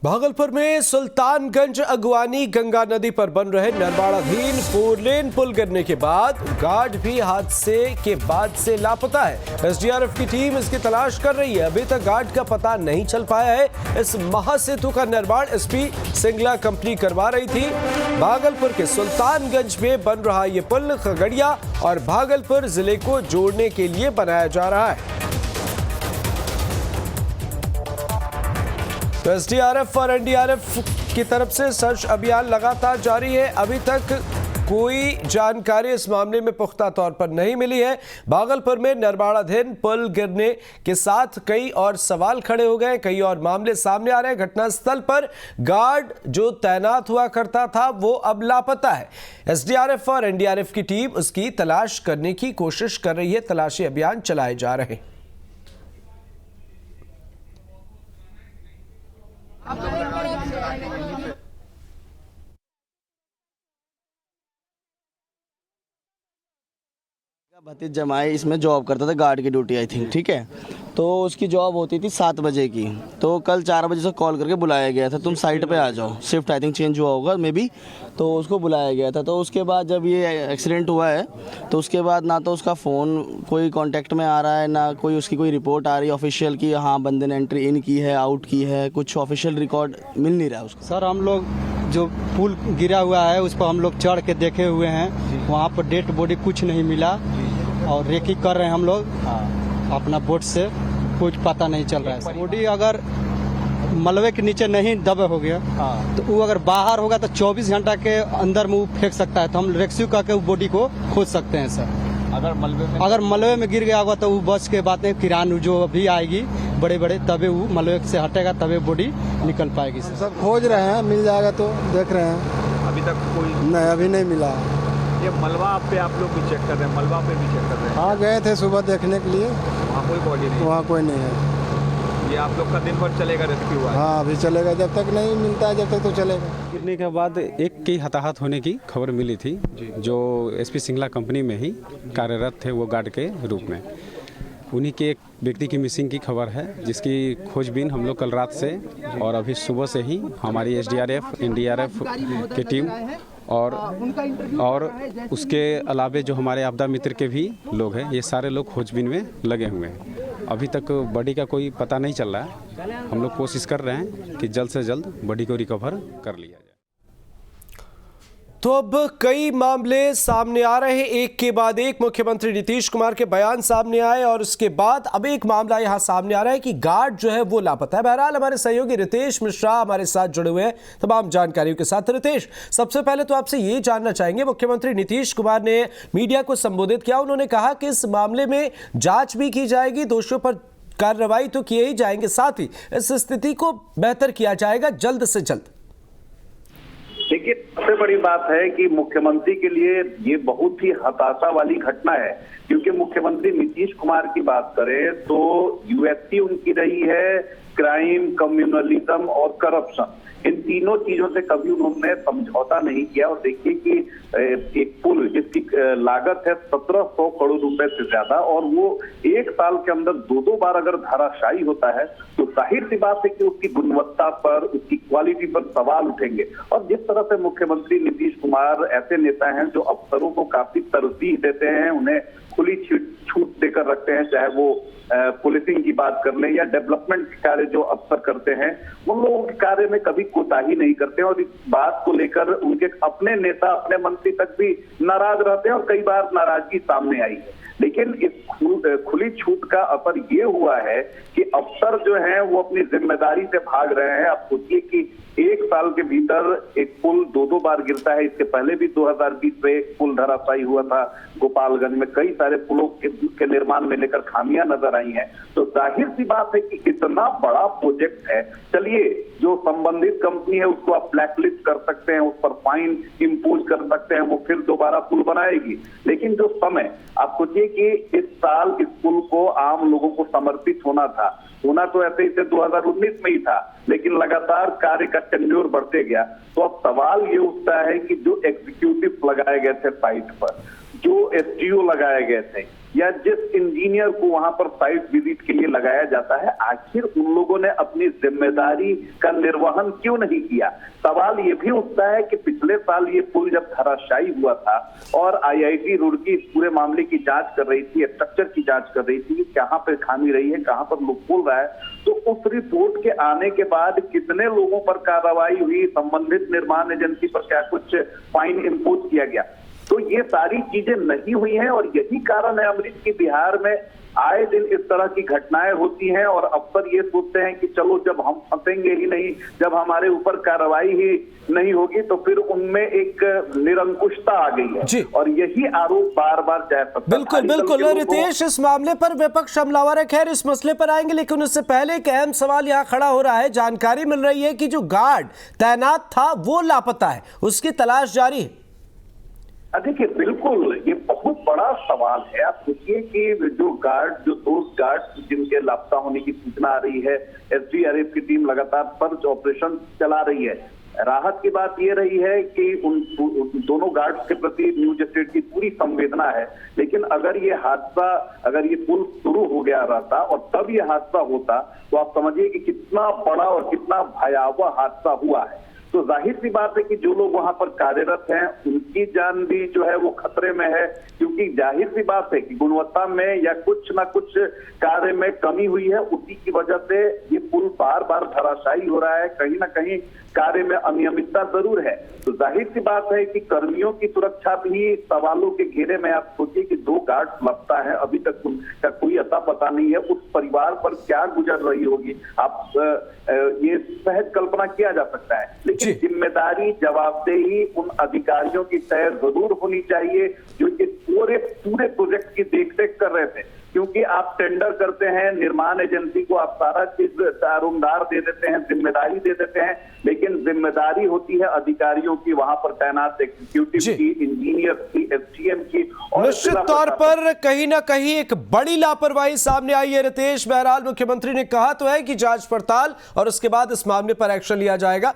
भागलपुर में सुल्तानगंज अगवानी गंगा नदी पर बन रहे निर्माणाधीन 4 लेन पुल गिरने के बाद गार्ड भी हादसे के बाद से लापता है। एसडीआरएफ की टीम इसकी तलाश कर रही है। अभी तक गार्ड का पता नहीं चल पाया है। इस महासेतु का निर्माण एसपी सिंगला कंपनी करवा रही थी। भागलपुर के सुल्तानगंज में बन रहा ये पुल खगड़िया और भागलपुर जिले को जोड़ने के लिए बनाया जा रहा है। तो एसडीआरएफ और एनडीआरएफ की तरफ से सर्च अभियान लगातार जारी है। अभी तक कोई जानकारी इस मामले में पुख्ता तौर पर नहीं मिली है। भागलपुर में निर्माणाधीन पुल गिरने के साथ कई और सवाल खड़े हो गए, कई और मामले सामने आ रहे हैं। घटनास्थल पर गार्ड जो तैनात हुआ करता था वो अब लापता है। एसडीआरएफ और एनडीआरएफ की टीम उसकी तलाश करने की कोशिश कर रही है। तलाशी अभियान चलाए जा रहे हैं। भतीज जमाई इसमें जॉब करता था, गार्ड की ड्यूटी आई थिंक, ठीक है। तो उसकी जॉब होती थी 7 बजे की। तो कल 4 बजे से कॉल करके बुलाया गया था, तुम साइट पे आ जाओ। शिफ्ट आई थिंक चेंज हुआ होगा मे बी, तो उसको बुलाया गया था। तो उसके बाद जब ये एक्सीडेंट हुआ है तो उसके बाद ना तो उसका फ़ोन कोई कांटेक्ट में आ रहा है, ना कोई उसकी कोई रिपोर्ट आ रही है ऑफिशियल की हाँ बंदे ने एंट्री इन की है, आउट की है। कुछ ऑफिशियल रिकॉर्ड मिल नहीं रहा है उसको। सर हम लोग जो पुल गिरा हुआ है उस पर हम लोग चढ़ के देखे हुए हैं, वहाँ पर डेड बॉडी कुछ नहीं मिला और रेकी कर रहे हैं हम लोग अपना बोट से, कुछ पता नहीं चल रहा है। बॉडी अगर मलबे के नीचे नहीं दबे हो गया तो वो अगर बाहर होगा तो 24 घंटा के अंदर में वो फेंक सकता है। तो हम रेस्क्यू करके वो बॉडी को खोज सकते हैं सर। अगर मलबे में गिर गया होगा तो वो बच के बात है, किरान जो अभी आएगी बड़े बड़े तबे वो मलबे से हटेगा, तबे बॉडी निकल पाएगी सर। सब खोज रहे हैं, मिल जाएगा तो देख रहे हैं। अभी तक कोई नहीं, अभी नहीं मिला। ये मलबा पे आप लोग भी चेक कर रहे हैं, मलबा पे भी चेक कर रहे हैं? हाँ गए थे सुबह देखने के लिए, वहाँ कोई बॉडी नहीं? वहाँ कोई नहीं है। ये आप लोग का दिन भर चलेगा रेस्क्यू? हाँ अभी चलेगा, जब तक नहीं मिलता है जब तक तो चलेगा। गिरने के बाद एक की हताहत होने की खबर मिली थी, जो एसपी सिंगला कंपनी में ही कार्यरत थे वो गार्ड के रूप में। उन्हीं के एक व्यक्ति की मिसिंग की खबर है, जिसकी खोजबीन हम लोग कल रात से और अभी सुबह से ही हमारी एसडीआरएफ एनडीआरएफ की टीम और उसके अलावे जो हमारे आपदा मित्र के भी लोग हैं, ये सारे लोग खोजबीन में लगे हुए हैं। अभी तक बॉडी का कोई पता नहीं चल रहा है। हम लोग कोशिश कर रहे हैं कि जल्द से जल्द बॉडी को रिकवर कर लिया जाए। तो अब कई मामले सामने आ रहे हैं, एक के बाद एक। मुख्यमंत्री नीतीश कुमार के बयान सामने आए और उसके बाद अब एक मामला यहां सामने आ रहा है कि गार्ड जो है वो लापता है। बहरहाल हमारे सहयोगी रितेश मिश्रा हमारे साथ जुड़े हुए हैं तमाम जानकारियों के साथ। रितेश, सबसे पहले तो आपसे ये जानना चाहेंगे, मुख्यमंत्री नीतीश कुमार ने मीडिया को संबोधित किया। उन्होंने कहा कि इस मामले में जांच भी की जाएगी, दोषियों पर कार्रवाई तो किए ही जाएंगे, साथ ही इस स्थिति को बेहतर किया जाएगा जल्द से जल्द। देखिए, सबसे बड़ी बात है कि मुख्यमंत्री के लिए ये बहुत ही हताशा वाली घटना है, क्योंकि मुख्यमंत्री नीतीश कुमार की बात करें तो यूएसपी उनकी रही है क्राइम, कम्युनलिज्म और करप्शन। इन तीनों चीजों से कभी उन्होंने समझौता नहीं किया। और देखिए कि एक पुल जिसकी लागत है 1700 करोड़ रुपए से ज्यादा, और वो 1 साल के अंदर 2 बार अगर धराशायी होता है तो जाहिर सी बात है कि उसकी गुणवत्ता पर, उसकी क्वालिटी पर सवाल उठेंगे। और जिस तरह से मुख्यमंत्री नीतीश कुमार ऐसे नेता हैं जो अफसरों को काफी तरजीह देते हैं, उन्हें खुली छूट देकर रखते हैं, चाहे वो पुलिसिंग की बात कर लें या डेवलपमेंट कार्य जो अफसर करते हैं, उन लोगों के कार्य में कभी कोताही नहीं करते हैं। और इस बात को लेकर उनके अपने नेता, अपने मंत्री तक भी नाराज रहते हैं और कई बार नाराजगी सामने आई है। लेकिन इस खुली छूट का असर ये हुआ है कि अफसर जो हैं वो अपनी जिम्मेदारी से भाग रहे हैं। आप सोचिए कि 1 साल के भीतर एक पुल 2 बार गिरता है। इसके पहले भी 2020 में एक पुल धराशायी हुआ था गोपालगंज में। कई सारे पुलों के निर्माण में लेकर खामियां नजर आई हैं। तो जाहिर सी बात है कि इतना बड़ा प्रोजेक्ट है, चलिए जो संबंधित कंपनी है उसको आप ब्लैकलिस्ट कर सकते हैं, उस पर फाइन इम्पोज कर सकते हैं, वो फिर दोबारा पुल बनाएगी। लेकिन जो समय, आप सोचिए कि इस साल इस पुल को आम लोगों को समर्पित होना था, होना तो ऐसे ही 2019 में ही था, लेकिन लगातार कार्य का टेन्योर बढ़ते गया। तो अब सवाल ये उठता है कि जो एग्जीक्यूटिव लगाए गए थे साइट पर, जो एसटीओ लगाए गए थे, या जिस इंजीनियर को वहां पर साइट विजिट के लिए लगाया जाता है, आखिर उन लोगों ने अपनी जिम्मेदारी का निर्वहन क्यों नहीं किया। सवाल ये भी उठता है कि पिछले साल ये पुल जब धराशायी हुआ था और IIT रुड़की इस पूरे मामले की जांच कर रही थी, स्ट्रक्चर की जांच कर रही थी कि कहां पर खामी रही है, कहां पर लूप होल रहा है, तो उस रिपोर्ट के आने के बाद कितने लोगों पर कार्रवाई हुई, संबंधित निर्माण एजेंसी पर क्या कुछ फाइन इम्पोज किया गया। तो ये सारी चीजें नहीं हुई हैं और यही कारण है अमरीश की बिहार में आए दिन इस तरह की घटनाएं होती हैं और अफसर ये सोचते हैं कि चलो जब हम फंसेंगे ही नहीं, जब हमारे ऊपर कार्रवाई ही नहीं होगी तो फिर उनमें एक निरंकुशता आ गई है और यही आरोप बार बार चाहे बिल्कुल बिल्कुल रितेश, इस मामले पर विपक्ष हमलावर है। खैर इस मसले पर आएंगे, लेकिन उससे पहले एक अहम सवाल यहाँ खड़ा हो रहा है। जानकारी मिल रही है कि जो गार्ड तैनात था वो लापता है, उसकी तलाश जारी है। देखिए बिल्कुल ये बहुत बड़ा सवाल है। आप सोचिए कि जो दो गार्ड जिनके लापता होने की सूचना आ रही है, SDRF की टीम लगातार सर्च ऑपरेशन चला रही है। राहत की बात यह रही है कि उन दोनों गार्ड्स के प्रति न्यूज स्टेट की पूरी संवेदना है, लेकिन अगर ये पुल शुरू हो गया रहता और तब ये हादसा होता तो आप समझिए कि कितना बड़ा और कितना भयावह हादसा हुआ है। तो जाहिर सी बात है कि जो लोग वहां पर कार्यरत हैं उनकी जान भी जो है वो खतरे में है, क्योंकि जाहिर सी बात है कि गुणवत्ता में या कुछ ना कुछ कार्य में कमी हुई है। उसी की वजह से ये पुल बार बार धराशायी हो रहा है, कहीं ना कहीं कार्य में अनियमितता जरूर है। तो जाहिर सी बात है कि कर्मियों की सुरक्षा भी सवालों के घेरे में। आप सोचिए कि 2 गार्ड लगता है, अभी तक उनका कोई अता पता नहीं है, उस परिवार पर क्या गुजर रही होगी, आप ये सहज कल्पना किया जा सकता है। लेकिन जिम्मेदारी, जवाबदेही उन अधिकारियों की तय जरूर होनी चाहिए जो इस पूरे प्रोजेक्ट की देखरेख कर रहे थे, क्योंकि आप टेंडर करते हैं, निर्माण एजेंसी को आप सारा चीज दारोमदार दे देते हैं, जिम्मेदारी दे देते हैं, लेकिन जिम्मेदारी होती है अधिकारियों की, वहां पर तैनात एग्जीक्यूटिव की, इंजीनियर की, SDM की। और निश्चित तौर पर कहीं ना कहीं एक बड़ी लापरवाही सामने आई है रितेश। बहरहाल मुख्यमंत्री ने कहा तो है कि जांच पड़ताल और उसके बाद इस मामले पर एक्शन लिया जाएगा।